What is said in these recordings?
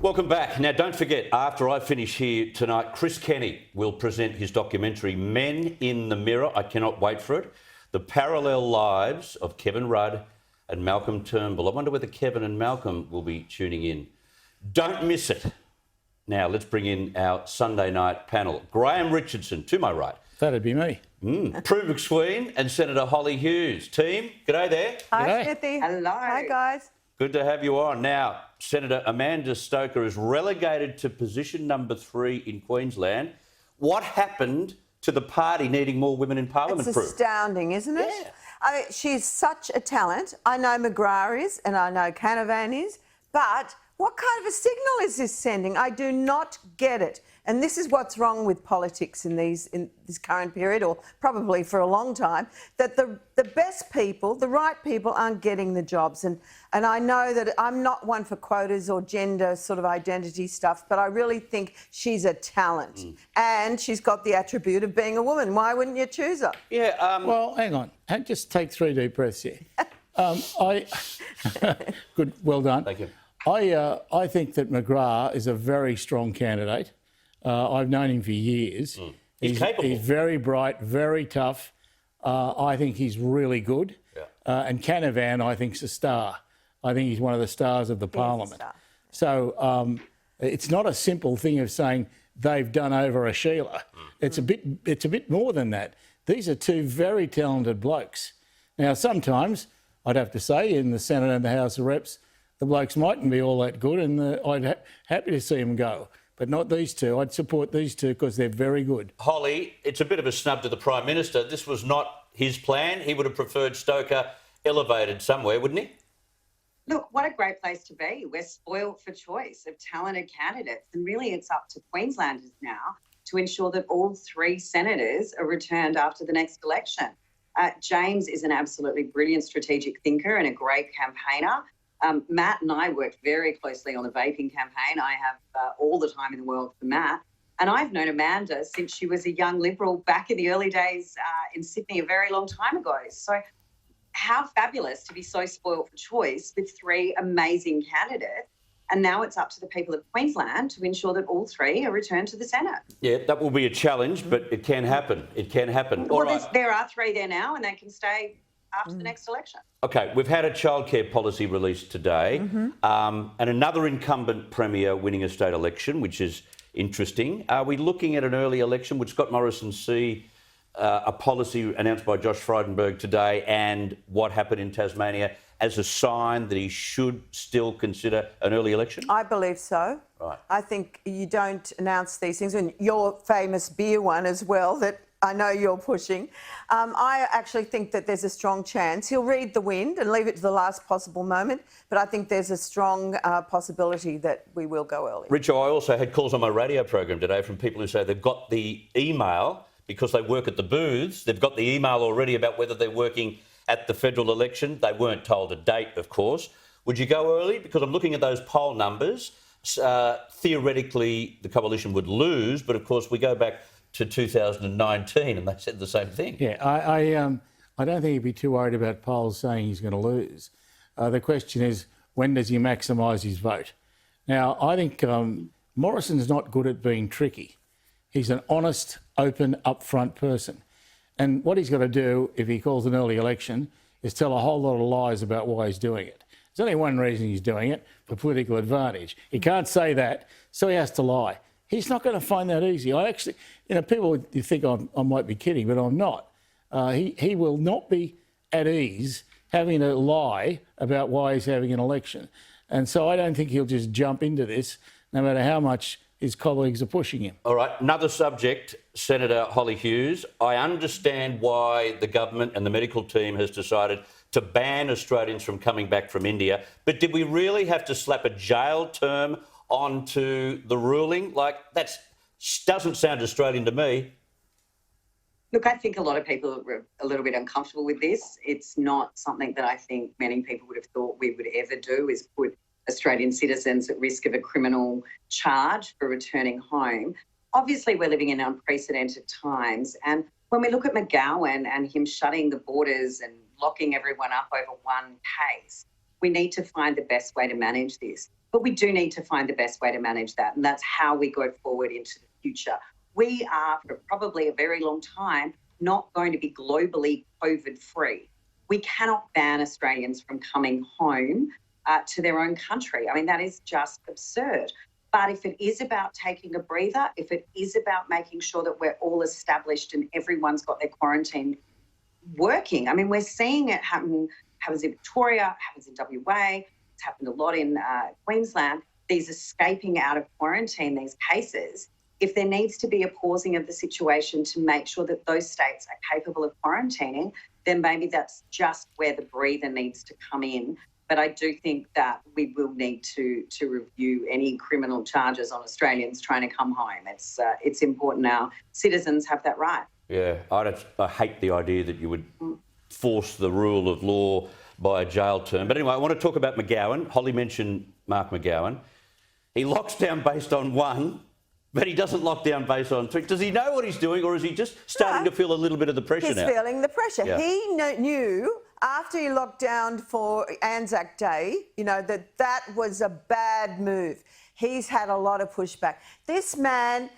Welcome back. Now, don't forget, after I finish here tonight, Chris Kenny will present his documentary, Men in the Mirror. I cannot wait for it. The parallel lives of Kevin Rudd and Malcolm Turnbull. I wonder whether Kevin and Malcolm will be tuning in. Don't miss it. Now, let's bring in our Sunday night panel. Graham Richardson, to my right. That'd be me. Prue MacSween and Senator Holly Hughes. Team, g'day there. Hi, G'day. Smithy. Hello. Hi, guys. Good to have you on. Now, Senator Amanda Stoker is relegated to position number 3 in Queensland. What happened to the party needing more women in Parliament, It's Prue? astounding, isn't it? Yeah. I mean, she's such a talent. I know McGrath is and I know Canavan is, but what kind of a signal is this sending? I do not get it. And this is what's wrong with politics in this current period, or probably for a long time, that the best people, the right people, aren't getting the jobs. And I know that I'm not one for quotas or gender sort of identity stuff, but I really think she's a talent. And she's got the attribute of being a woman. Why wouldn't you choose her? Yeah, Well, hang on. Just take 3 deep breaths here. Good, well done. Thank you. I think that McGrath is a very strong candidate. I've known him for years. He's capable. He's very bright, very tough. I think he's really good. Yeah. And Canavan, I think, is a star. I think he's one of the stars of the Parliament. star. So it's not a simple thing of saying they've done over a Sheila. It's a bit more than that. These are 2 very talented blokes. Now, sometimes I'd have to say in the Senate and the House of Reps, the blokes mightn't be all that good, and I'd happy to see them go. But not these 2. I'd support these 2 because they're very good. Holly, it's a bit of a snub to the Prime Minister. This was not his plan. He would have preferred Stoker elevated somewhere, wouldn't he? Look, what a great place to be. We're spoilt for choice of talented candidates. And really, it's up to Queenslanders now to ensure that all 3 senators are returned after the next election. James is an absolutely brilliant strategic thinker and a great campaigner. Matt and I worked very closely on the vaping campaign. I have all the time in the world for Matt. And I've known Amanda since she was a young Liberal back in the early days in Sydney a very long time ago. So how fabulous to be so spoilt for choice with 3 amazing candidates. And now it's up to the people of Queensland to ensure that all 3 are returned to the Senate. Yeah, that will be a challenge, but it can happen. It can happen. All Well, right. there are 3 there now, and they can stay after the next election. OK, we've had a childcare policy released today and another incumbent Premier winning a state election, which is interesting. Are we looking at an early election? Would Scott Morrison see a policy announced by Josh Frydenberg today and what happened in Tasmania as a sign that he should still consider an early election? I believe so. Right. I think you don't announce these things. And your famous beer one as well, that I know you're pushing. I actually think that there's a strong chance. He'll read the wind and leave it to the last possible moment, but I think there's a strong possibility that we will go early. Richard, I also had calls on my radio program today from people who say they've got the email because they work at the booths. They've got the email already about whether they're working at the federal election. They weren't told a date, of course. Would you go early? Because I'm looking at those poll numbers. Theoretically, the coalition would lose, but of course we go back to 2019 and they said the same thing. Yeah, I don't think he'd be too worried about polls saying he's going to lose. The question is, when does he maximise his vote? Now, I think Morrison's not good at being tricky. He's an honest, open, upfront person. And what he's got to do, if he calls an early election, is tell a whole lot of lies about why he's doing it. There's only one reason he's doing it, for political advantage. He can't say that, so he has to lie. He's not going to find that easy. I actually, people you think I might be kidding, but I'm not. He will not be at ease having to lie about why he's having an election. And so I don't think he'll just jump into this, no matter how much his colleagues are pushing him. All right, another subject, Senator Holly Hughes. I understand why the government and the medical team has decided to ban Australians from coming back from India, but did we really have to slap a jail term onto the ruling? Like, that doesn't sound Australian to me. Look, I think a lot of people are a little bit uncomfortable with this. It's not something that I think many people would have thought we would ever do, is put Australian citizens at risk of a criminal charge for returning home. Obviously, we're living in unprecedented times. And when we look at McGowan and him shutting the borders and locking everyone up over one case, We need to find the best way to manage this. But we do need to find the best way to manage that, and that's how we go forward into the future. We are, for probably a very long time, not going to be globally COVID-free. We cannot ban Australians from coming home to their own country. I mean, that is just absurd. But if it is about taking a breather, if it is about making sure that we're all established and everyone's got their quarantine working, I mean, we're seeing it happens in Victoria, happens in WA, it's happened a lot in Queensland, these escaping out of quarantine, these cases. If there needs to be a pausing of the situation to make sure that those states are capable of quarantining, then maybe that's just where the breather needs to come in. But I do think that we will need to review any criminal charges on Australians trying to come home. It's important now. Citizens have that right. Yeah, I hate the idea that you would force the rule of law by a jail term. But anyway, I want to talk about McGowan. Holly mentioned Mark McGowan. He locks down based on one, but he doesn't lock down based on three. Does he know what he's doing, or is he just starting to feel a little bit of the pressure now? He's feeling the pressure. Yeah. He knew after he locked down for Anzac Day, that was a bad move. He's had a lot of pushback. This man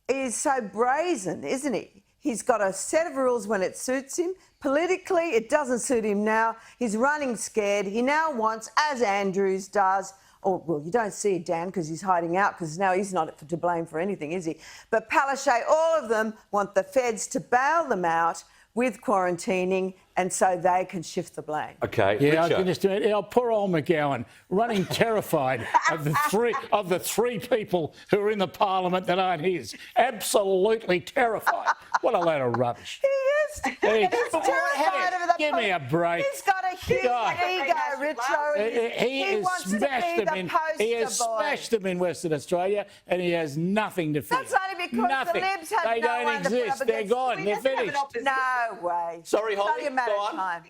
is so brazen, isn't he? He's got a set of rules when it suits him. Politically, it doesn't suit him now. He's running scared. He now wants, as Andrews does, well, you don't see it, Dan, because he's hiding out, because now he's not to blame for anything, is he? But Palaszczuk, all of them want the feds to bail them out with quarantining, and so they can shift the blame. Okay, Yeah, I Richard. can just do it. Poor old McGowan, running terrified of the three people who are in the parliament that aren't his. Absolutely terrified. What a load of rubbish. He is. He's terrified of the... Give me a break. He's got a huge God. ego, Richo. He has wants to be smashed them the in. poster He has boy. smashed them in Western Australia, and he has nothing to fear. That's only because nothing. the Libs have they no don't one to put exist. up They're against. gone. They're finished. No way. Sorry, It's Holly, only a matter go of on. time.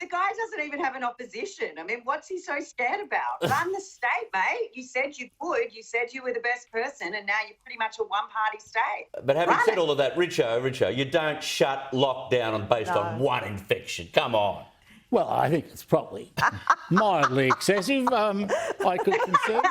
The guy doesn't even have an opposition. I mean, what's he so scared about? Run the state, mate. You said you could. You said you were the best person, and now you're pretty much a one-party state. But having Run said it. all of that, Richo, you don't shut lockdown based on one infection. Come on. Well, I think it's probably mildly excessive. I could concede.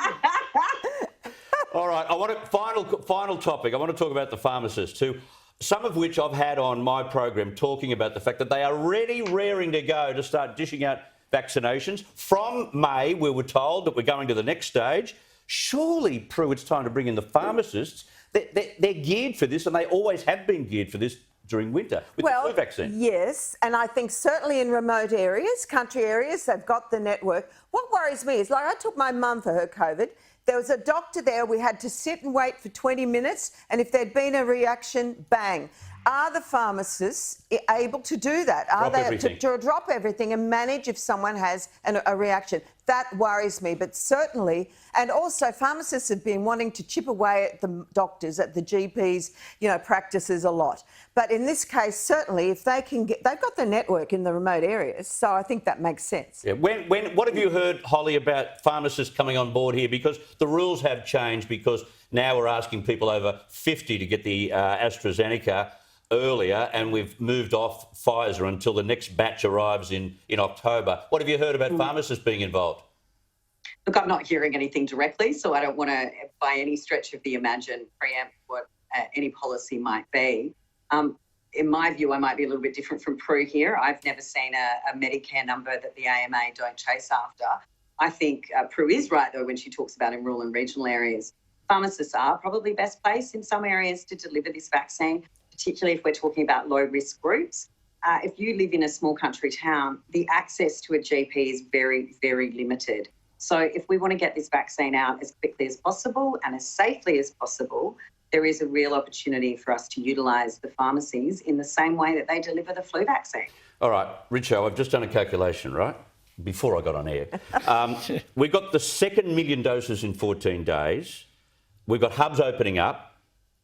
All right, I want to final topic. I want to talk about the pharmacists too. Some of which I've had on my program talking about the fact that they are ready, raring to go to start dishing out vaccinations. From May, we were told that we're going to the next stage. Surely, Prue, it's time to bring in the pharmacists. They're geared for this, and they always have been geared for this during winter with the flu vaccine. Yes, and I think certainly in remote areas, country areas, they've got the network. What worries me is, like, I took my mum for her COVID. There was a doctor there. We had to sit and wait for 20 minutes, and if there'd been a reaction, bang. Are the pharmacists able to do that? Are they to drop everything and manage if someone has a reaction? That worries me. But certainly, and also pharmacists have been wanting to chip away at the doctors, at the GPs, practices a lot. But in this case, certainly, if they can get, they've got the network in the remote areas, so I think that makes sense. Yeah. What have you heard, Holly, about pharmacists coming on board here? Because the rules have changed, because now we're asking people over 50 to get the AstraZeneca earlier, and we've moved off Pfizer until the next batch arrives in October. What have you heard about pharmacists being involved? Look, I'm not hearing anything directly, so I don't want to, by any stretch of the imagination, preempt what any policy might be. In my view, I might be a little bit different from Prue here. I've never seen a Medicare number that the AMA don't chase after. I think Prue is right, though, when she talks about in rural and regional areas. Pharmacists are probably best placed in some areas to deliver this vaccine, particularly if we're talking about low-risk groups. If you live in a small country town, the access to a GP is very, very limited. So if we want to get this vaccine out as quickly as possible and as safely as possible, there is a real opportunity for us to utilise the pharmacies in the same way that they deliver the flu vaccine. All right, Richo, I've just done a calculation, right? Before I got on air. We got the second 1 million doses in 14 days. We've got hubs opening up.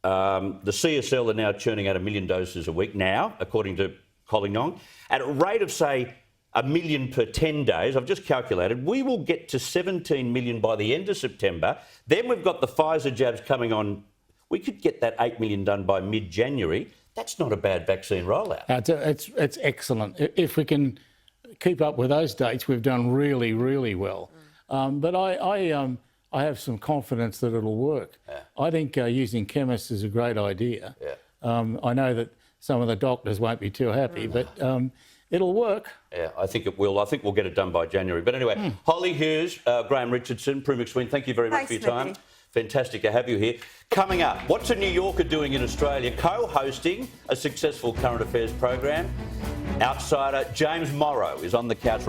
The CSL are now churning out 1 million doses a week now, according to Collignon. At a rate of, say, 1 million per 10 days, I've just calculated, we will get to 17 million by the end of September. Then we've got the Pfizer jabs coming on. We could get that 8 million done by mid-January. That's not a bad vaccine rollout. It's excellent. If we can keep up with those dates, we've done really, really well. But I have some confidence that it'll work. Yeah. I think using chemists is a great idea. Yeah. I know that some of the doctors won't be too happy, but it'll work. Yeah, I think it will. I think we'll get it done by January. But anyway, Holly Hughes, Graham Richardson, Prue MacSween, thank you very much for your time. Mickey. Fantastic to have you here. Coming up, what's a New Yorker doing in Australia? Co-hosting a successful current affairs program. Outsider James Morrow is on the couch right